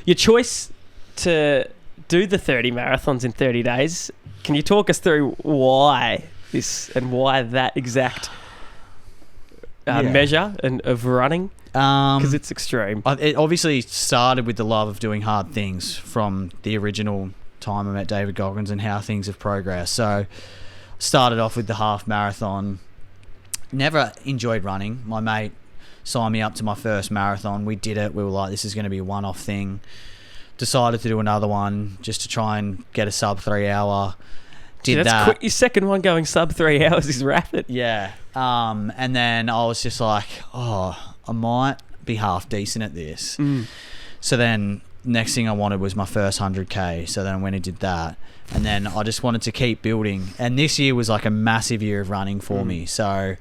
Your choice to do the 30 marathons in 30 days, can you talk us through why this and why that exact measure of running? Because it's extreme. It obviously started with the love of doing hard things from the original time I met David Goggins and how things have progressed. So started off with the half marathon. Never enjoyed running. My mate signed me up to my first marathon. We did it. We were like, this is going to be a one-off thing. Decided to do another one just to try and get a sub 3 hour. Did that's that. quick. Your second one going sub 3 hours is rapid. Yeah. And then I was just like, I might be half decent at this. So then next thing I wanted was my first 100K. So then I went and did that. And then I just wanted to keep building. And this year was like a massive year of running for me. So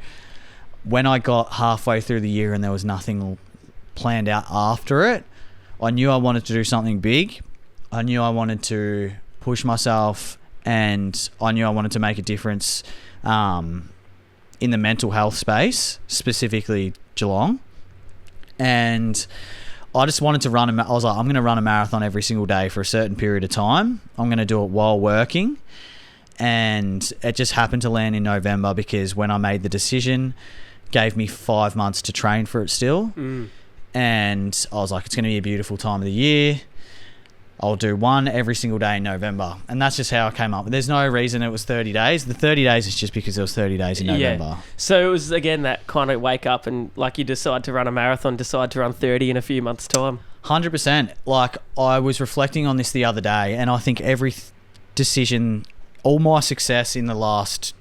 when I got halfway through the year and there was nothing planned out after it, I knew I wanted to do something big. I knew I wanted to push myself, and I knew I wanted to make a difference in the mental health space, specifically Geelong. And I just wanted to run. I was like, I'm going to run a marathon every single day for a certain period of time. I'm going to do it while working. And it just happened to land in November because when I made the decision, gave me 5 months to train for it still. And I was like, it's going to be a beautiful time of the year. I'll do one every single day in November. And that's just how I came up. There's no reason it was 30 days. The 30 days is just because it was 30 days in November. Yeah. So it was, again, that kind of wake up and like you decide to run a marathon, decide to run 30 in a few months' time. 100%. Like, I was reflecting on this the other day, and I think every decision, all my success in the last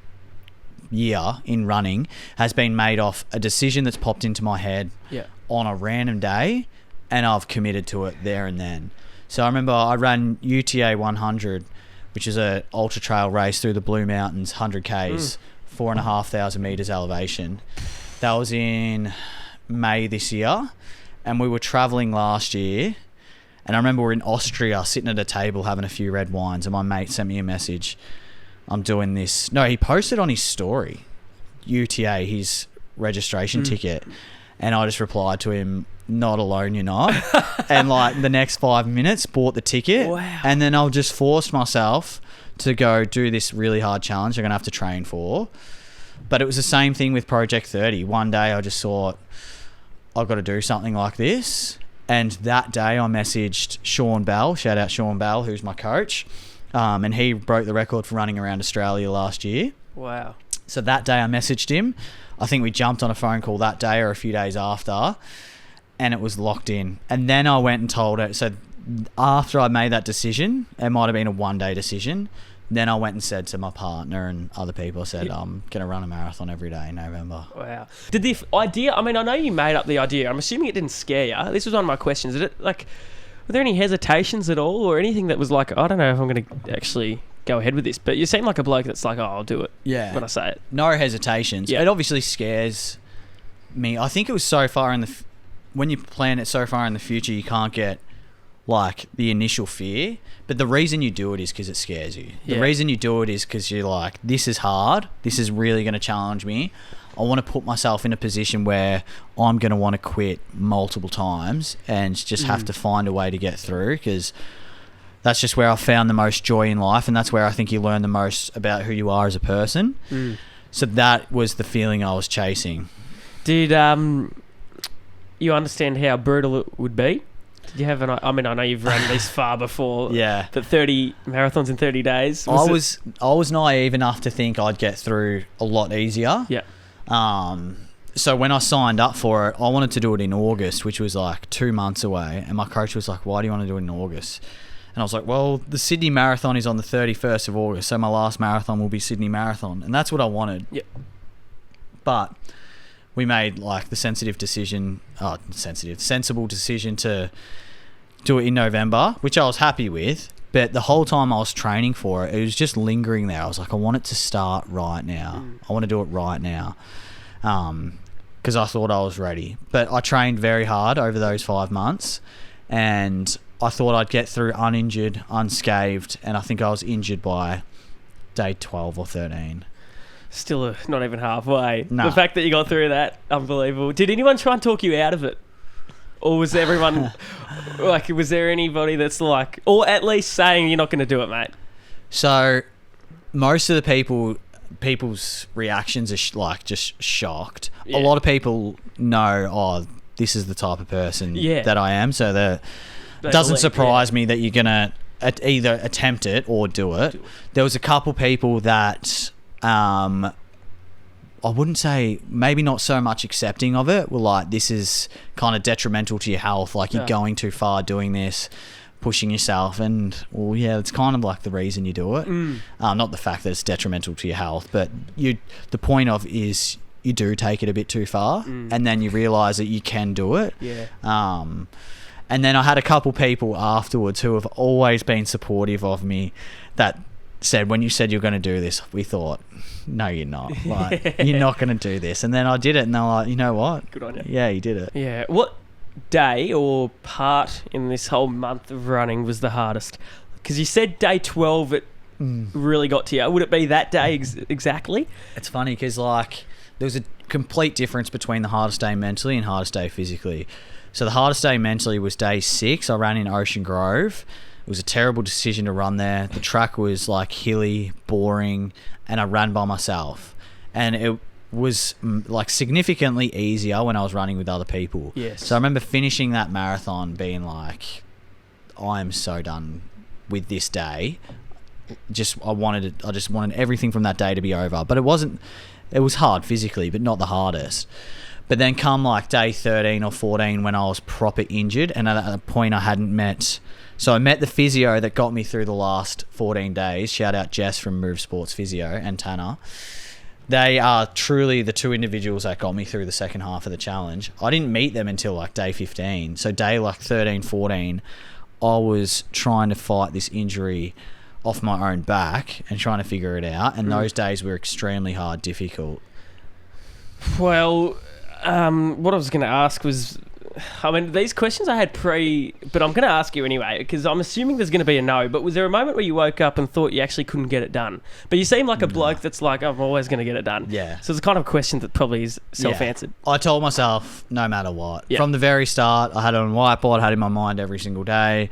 year in running has been made off a decision that's popped into my head on a random day, and I've committed to it there and then. So I remember I ran UTA 100, which is a ultra trail race through the Blue Mountains, 100 Ks, 4,500 meters elevation. That was in May this year, and we were traveling last year. And I remember we're in Austria, sitting at a table having a few red wines, and my mate sent me a message. I'm doing this. No, he posted on his story, UTA, his registration ticket, and I just replied to him, not alone, you're not. And like the next 5 minutes, bought the ticket. Wow. And then I'll just force myself to go do this really hard challenge I'm going to have to train for. But it was the same thing with Project 30. One day I just thought, I've got to do something like this. And that day I messaged Sean Bell, shout out Sean Bell, who's my coach. And he broke the record for running around Australia last year. Wow. So that day I messaged him. I think we jumped on a phone call that day or a few days after, and it was locked in. And then I went and told it. So after I made that decision, it might have been a one-day decision. Then I went and said to my partner and other people, I said, I'm going to run a marathon every day in November. Wow. Did the idea, I mean, I know you made up the idea. I'm assuming it didn't scare you. This was one of my questions. Did it, like, were there any hesitations at all or anything that was like, I don't know if I'm going to actually go ahead with this? But you seem like a bloke that's like, I'll do it when I say it. No hesitations. Yeah. It obviously scares me. I think it was so far in the... when you plan it so far in the future, you can't get like the initial fear, but the reason you do it is because it scares you. The reason you do it is because you're like, this is hard, this is really going to challenge me. I want to put myself in a position where I'm going to want to quit multiple times and just have to find a way to get through, because that's just where I found the most joy in life, and that's where I think you learn the most about who you are as a person. So that was the feeling I was chasing. Did you understand how brutal it would be? Did you have I mean, I know you've run this far before. Yeah. But 30 marathons in 30 days. I was naive enough to think I'd get through a lot easier. Yeah. So when I signed up for it, I wanted to do it in August, which was like 2 months away. And my coach was like, why do you want to do it in August? And I was like, well, the Sydney Marathon is on the 31st of August, so my last marathon will be Sydney Marathon. And that's what I wanted. Yeah. But we made like the sensible decision to do it in November, which I was happy with. But the whole time I was training for it, it was just lingering there. I was like, I want it to start right now. I want to do it right now. Because I thought I was ready. But I trained very hard over those 5 months, and I thought I'd get through uninjured, unscathed, and I think I was injured by day 12 or 13. Still not even halfway. No. The fact that you got through that, unbelievable. Did anyone try and talk you out of it? Or was everyone like? Was there anybody that's like, or at least saying you're not going to do it, mate? So most of the people's reactions are like just shocked. Yeah. A lot of people know, oh, this is the type of person that I am. So that doesn't surprise me that you're gonna either attempt it or do it. There was a couple people that I wouldn't say, maybe not so much accepting of it, were like, this is kind of detrimental to your health, like you're going too far doing this, pushing yourself. And well, yeah, it's kind of like the reason you do it. Not the fact that it's detrimental to your health, but the point of is you do take it a bit too far, and then you realise that you can do it. And then I had a couple people afterwards who have always been supportive of me that said, when you said you're going to do this, we thought, no, you're not. Like, you're not going to do this. And then I did it, and they're like, you know what? Good on you. Yeah, you did it. Yeah. What day or part in this whole month of running was the hardest? Because you said day 12 it really got to you. Would it be that day exactly? It's funny because, like, there was a complete difference between the hardest day mentally and hardest day physically. So the hardest day mentally was day 6. I ran in Ocean Grove. It was a terrible decision to run there. The track was like hilly, boring, and I ran by myself. And it was like significantly easier when I was running with other people. Yes. So I remember finishing that marathon being like, I am so done with this day. I just wanted everything from that day to be over. But it was hard physically, but not the hardest. But then come like day 13 or 14 when I was proper injured, and at that point I hadn't met... So I met the physio that got me through the last 14 days. Shout out Jess from Move Sports Physio and Tanner. They are truly the two individuals that got me through the second half of the challenge. I didn't meet them until like day 15. So day like 13, 14, I was trying to fight this injury off my own back and trying to figure it out. And those days were extremely hard, difficult. Well, what I was going to ask was... I mean, these questions I had but I'm going to ask you anyway, because I'm assuming there's going to be a no, but was there a moment where you woke up and thought you actually couldn't get it done? But you seem like a bloke that's like, I'm always going to get it done. Yeah. So it's kind of a question that probably is self-answered. Yeah. I told myself, no matter what. Yeah. From the very start, I had it on whiteboard, I had it in my mind every single day.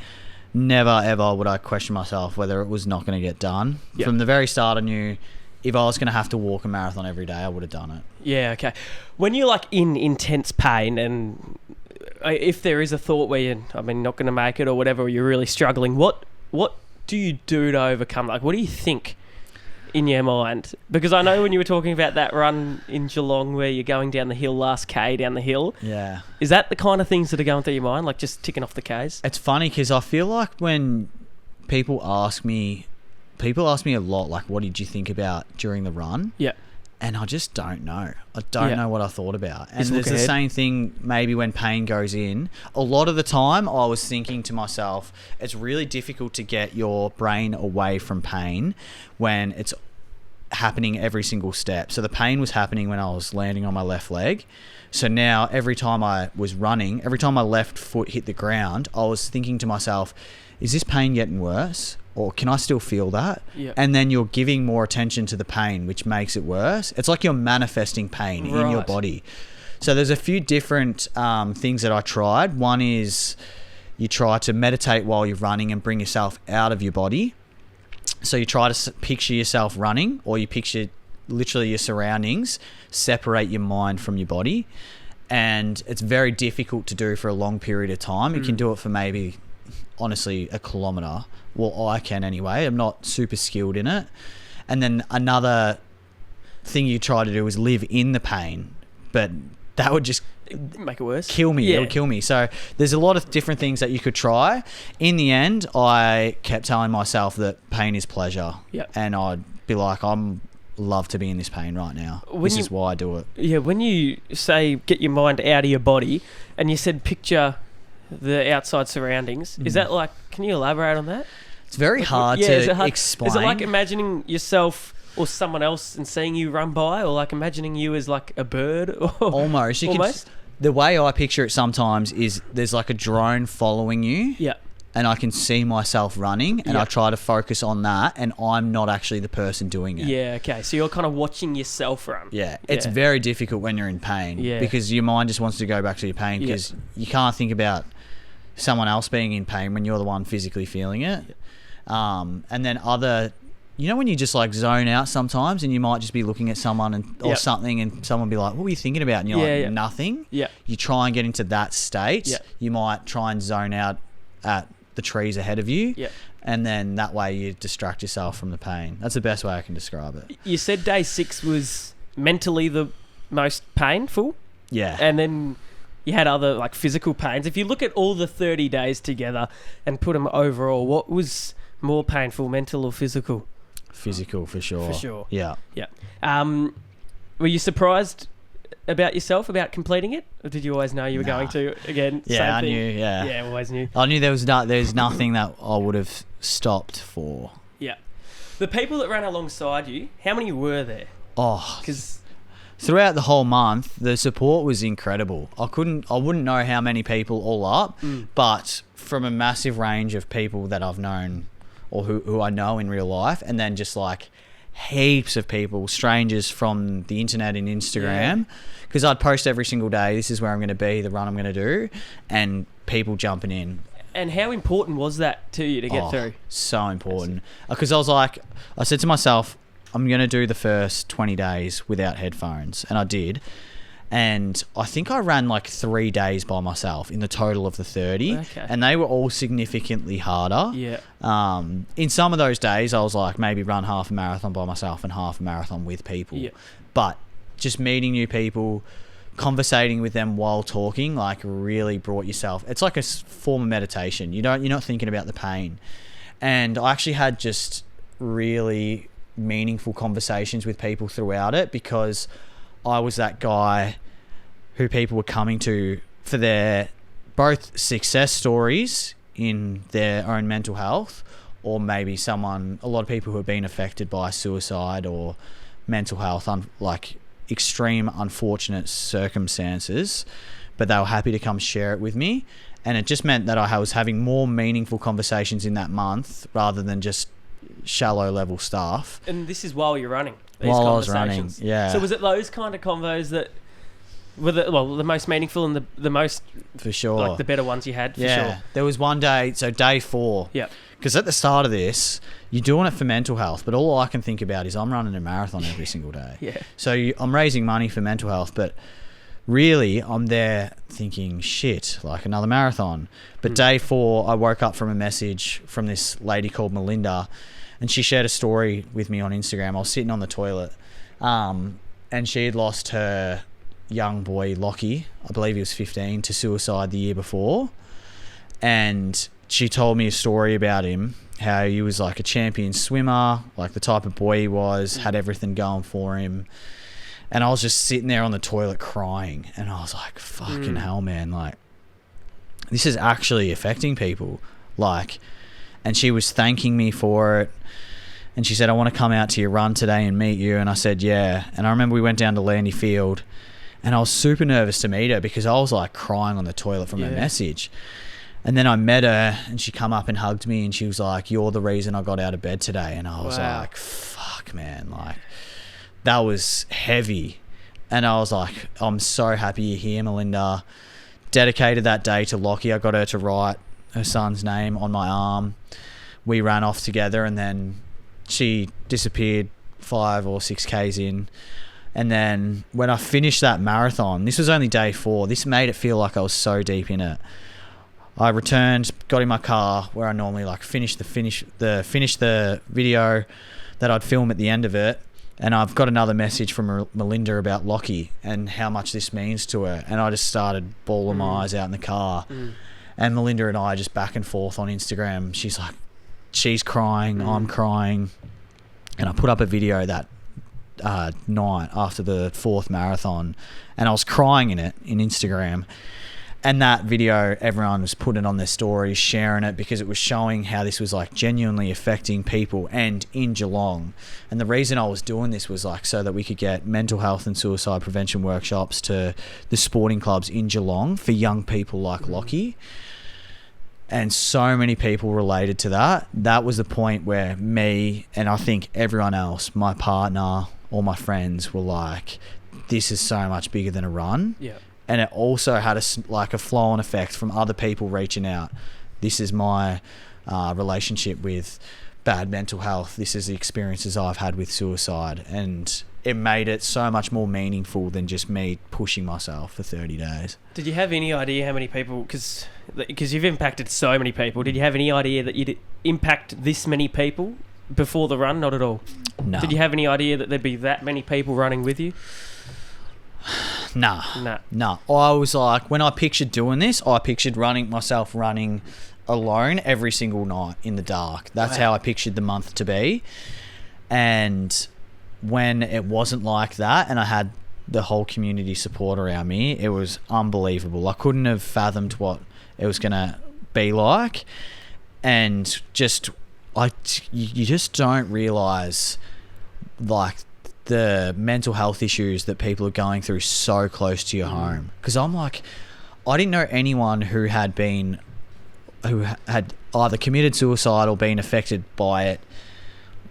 Never, ever would I question myself whether it was not going to get done. Yeah. From the very start, I knew if I was going to have to walk a marathon every day, I would have done it. Yeah, okay. When you're like in intense pain and... if there is a thought where you're, not going to make it or whatever, or you're really struggling, what do you do to overcome? Like, what do you think in your mind? Because I know when you were talking about that run in Geelong where you're going down the hill, last K down the hill. Yeah. Is that the kind of things that are going through your mind, like just ticking off the Ks? It's funny because I feel like when people ask me a lot, like, what did you think about during the run? Yeah. And I just don't know. I don't know what I thought about. And it's the same thing maybe when pain goes in. A lot of the time I was thinking to myself, it's really difficult to get your brain away from pain when it's happening every single step. So the pain was happening when I was landing on my left leg. So now every time I was running, every time my left foot hit the ground, I was thinking to myself, is this pain getting worse? Or can I still feel that? Yeah. And then you're giving more attention to the pain, which makes it worse. It's like you're manifesting pain in your body. So there's a few different things that I tried. One is you try to meditate while you're running and bring yourself out of your body. So you try to picture yourself running, or you picture literally your surroundings, separate your mind from your body. And it's very difficult to do for a long period of time. You can do it for maybe, honestly, a kilometre. Well, I can anyway. I'm not super skilled in it. And then another thing you try to do is live in the pain, but that would just make it worse. Kill me. Yeah. It would kill me. So there's a lot of different things that you could try. In the end, I kept telling myself that pain is pleasure. Yep. And I'd be like, I'm love to be in this pain right now. This is why I do it. Yeah, when you say get your mind out of your body and you said picture the outside surroundings, is that like, can you elaborate on that? It's very hard to explain. Is it like imagining yourself or someone else and seeing you run by, or like imagining you as like a bird? Or almost. The way I picture it sometimes is there's like a drone following you. Yeah. and I can see myself running, and I Yep. try to focus on that, and I'm not actually the person doing it. Yeah, okay. So you're kind of watching yourself run. Yeah, it's Yeah. very difficult when you're in pain Yeah. because your mind just wants to go back to your pain because you can't think about someone else being in pain when you're the one physically feeling it. And then when you just like zone out sometimes and you might just be looking at someone or Yep. something and someone be like, what were you thinking about? And you're like, Yeah. nothing. Yeah. You try and get into that state. Yeah. You might try and zone out at the trees ahead of you. Yeah. And then that way you distract yourself from the pain. That's the best way I can describe it. You said day 6 was mentally the most painful, Yeah. and then you had other like physical pains. If you look at all the 30 days together and put them overall, what was more painful, mental or physical? Physical for sure. For sure. Yeah. Yeah. Were you surprised about yourself about completing it, or did you always know you were Nah. going to? Again, Yeah, same I thing. knew. Yeah. Yeah, always knew. I knew there's nothing that I would have stopped for. Yeah. The people that ran alongside you, how many were there? Oh, Because throughout the whole month, the support was incredible. I wouldn't know how many people all up, but from a massive range of people that I've known or who I know in real life, and then just like heaps of people, strangers from the internet and Instagram, because I'd post every single day, this is where I'm going to be, the run I'm going to do, and people jumping in. And how important was that to you to get through? So important. Because I said to myself, I'm going to do the first 20 days without headphones. And I did. And I think I ran like 3 days by myself in the total of the 30. Okay. And they were all significantly harder. Yeah. In some of those days, I was like, maybe run half a marathon by myself and half a marathon with people. Yeah. But just meeting new people, conversating with them while talking, like really brought yourself. It's like a form of meditation. You're not thinking about the pain. And I actually had just really meaningful conversations with people throughout it because I was that guy who people were coming to for their both success stories in their own mental health, or maybe a lot of people who have been affected by suicide or mental health, like extreme unfortunate circumstances, but they were happy to come share it with me. And it just meant that I was having more meaningful conversations in that month rather than just shallow level stuff. And this is while you're running. These While I was conversations. running, yeah. So was it those kind of convos that were the most meaningful and the most, For sure. like the better ones you had? For Yeah. sure. There was one day, so day 4. Yeah. Because at the start of this, you're doing it for mental health, but all I can think about is I'm running a marathon every single day. Yeah. So I'm raising money for mental health, but really I'm there thinking, shit, like another marathon. But day 4, I woke up from a message from this lady called Melinda, and she shared a story with me on Instagram. I was sitting on the toilet, and she had lost her young boy, Lockie, I believe he was 15, to suicide the year before. And she told me a story about him, how he was like a champion swimmer, like the type of boy he was, had everything going for him. And I was just sitting there on the toilet crying, and I was like, fucking hell, man, like this is actually affecting people. Like, and she was thanking me for it. And she said, I want to come out to your run today and meet you. And I said, yeah. And I remember we went down to Landy Field, and I was super nervous to meet her because I was like crying on the toilet from her message. And then I met her, and she come up and hugged me, and she was like, you're the reason I got out of bed today. And I was like, fuck, man, like that was heavy. And I was like, I'm so happy you're here, Melinda. Dedicated that day to Lockie. I got her to write her son's name on my arm. We ran off together, and then she disappeared 5 or 6 Ks in. And then when I finished that marathon, this was only day 4. This made it feel like I was so deep in it. I returned, got in my car where I normally like finish the video that I'd film at the end of it. And I've got another message from Melinda about Lockie and how much this means to her. And I just started bawling my eyes out in the car. And Melinda and I just back and forth on Instagram. She's like, she's crying, I'm crying. And I put up a video that night after the 4th marathon, and I was crying in it in Instagram. And that video, everyone was putting on their stories, sharing it, because it was showing how this was like genuinely affecting people and in Geelong. And the reason I was doing this was like so that we could get mental health and suicide prevention workshops to the sporting clubs in Geelong for young people like Lockie. And so many people related to that. That was the point where me and I think everyone else, my partner, all my friends were like, this is so much bigger than a run. Yeah. And it also had a flow-on effect from other people reaching out. This is my relationship with bad mental health. This is the experiences I've had with suicide. And it made it so much more meaningful than just me pushing myself for 30 days. Did you have any idea how many people, because you've impacted so many people, did you have any idea that you'd impact this many people before the run? Not at all. No. Did you have any idea that there'd be that many people running with you? Nah. Nah. I was like, when I pictured doing this, I pictured myself running alone every single night in the dark. That's how I pictured the month to be. And when it wasn't like that and I had the whole community support around me, it was unbelievable. I couldn't have fathomed what it was going to be like. And you just don't realise like the mental health issues that people are going through so close to your home. Because I'm like, I didn't know anyone who had either committed suicide or been affected by it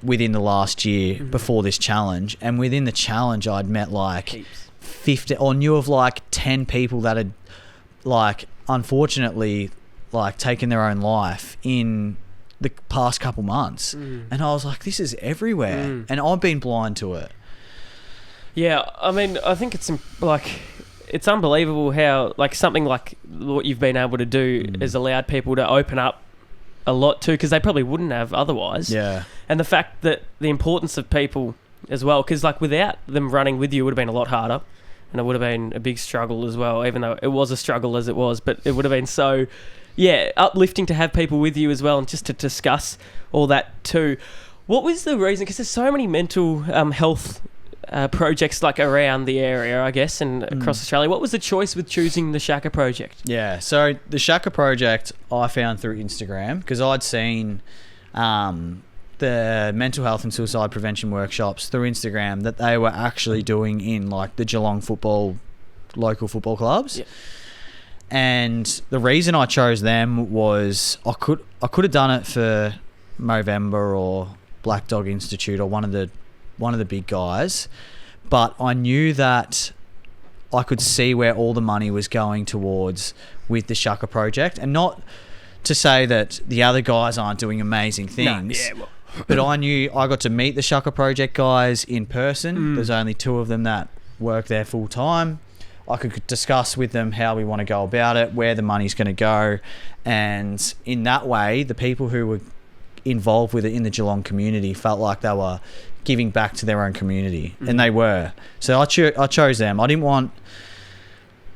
within the last year before this challenge. And within the challenge, I'd met like 50 or knew of like 10 people that had like unfortunately like taken their own life in the past couple months. And I was like, this is everywhere. And I've been blind to it. Yeah, I mean, I think it's unbelievable how like something like what you've been able to do has allowed people to open up a lot too, because they probably wouldn't have otherwise. Yeah. And the fact that the importance of people as well, because like without them running with you, it would have been a lot harder, and it would have been a big struggle as well, even though it was a struggle as it was, but it would have been so, uplifting to have people with you as well, and just to discuss all that too. What was the reason? Because there's so many mental health projects like around the area, I guess, and across Australia. What was the choice with choosing the Shaka project? Yeah, so the Shaka project I found through Instagram because I'd seen the mental health and suicide prevention workshops through Instagram that they were actually doing in like the Geelong local football clubs. Yeah. And the reason I chose them was I could have done it for Movember or Black Dog Institute or one of the big guys, but I knew that I could see where all the money was going towards with the Shaka project, and not to say that the other guys aren't doing amazing things. No, but I knew I got to meet the Shaka project guys in person. There's only 2 of them that work there full time. I could discuss with them how we want to go about it, where the money's going to go, and in that way, the people who were involved with it in the Geelong community felt like they were giving back to their own community, and they were. So I chose them. I didn't want...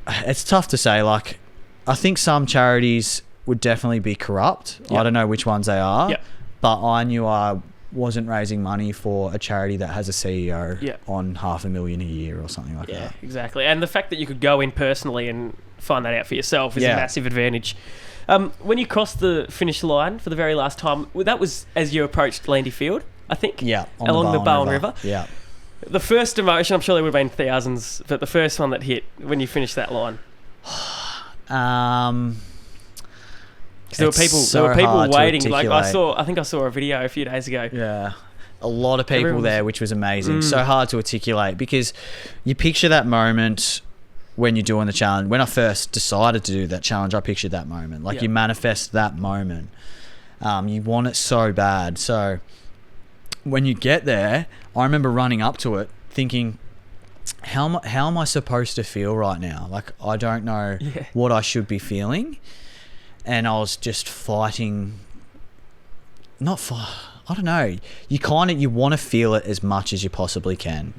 It's tough to say. Like, I think some charities would definitely be corrupt. Yep. I don't know which ones they are, but I knew I wasn't raising money for a charity that has a CEO on $500,000 a year or something like that. Yeah, exactly. And the fact that you could go in personally and find that out for yourself is a massive advantage. When you crossed the finish line for the very last time, that was as you approached Landy Field, I think? Yeah. Along the Barwon River. Yeah. The first emotion, I'm sure there would have been thousands, but the first one that hit when you finished that line. Because there were people waiting. Like I think I saw a video a few days ago. Yeah. A lot of people there, which was amazing. So hard to articulate because you picture that moment when you're doing the challenge. When I first decided to do that challenge, I pictured that moment. Like you manifest that moment. You want it so bad. So when you get there, I remember running up to it thinking, how am I supposed to feel right now? Like, I don't know what I should be feeling. And I was just fighting, I don't know. You want to feel it as much as you possibly can.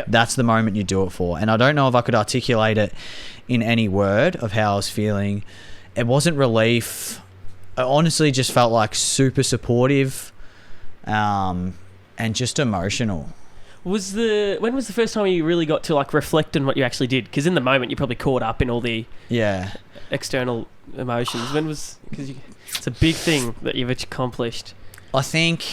That's the moment you do it for. And I don't know if I could articulate it in any word of how I was feeling. It wasn't relief. I honestly just felt like super supportive, and just emotional. When was the first time you really got to like reflect on what you actually did? Because in the moment you're probably caught up in all the external emotions. Because it's a big thing that you've accomplished. I think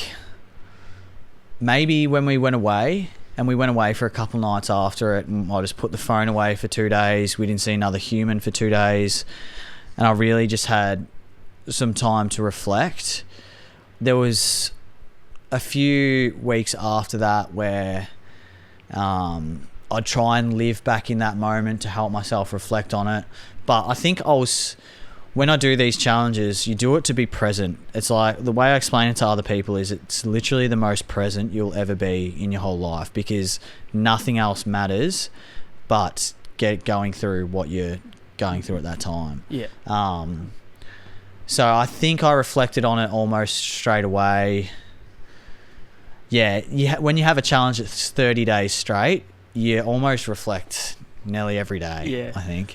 maybe when we went away, and we went away for a couple nights after it, and I just put the phone away for 2 days. We didn't see another human for 2 days, and I really just had some time to reflect. There was a few weeks after that where I'd try and live back in that moment to help myself reflect on it. But I think when I do these challenges, you do it to be present. It's like, the way I explain it to other people is it's literally the most present you'll ever be in your whole life, because nothing else matters but going through what you're going through at that time. Yeah. So I think I reflected on it almost straight away. Yeah, when you have a challenge that's 30 days straight, you almost reflect nearly every day, I think.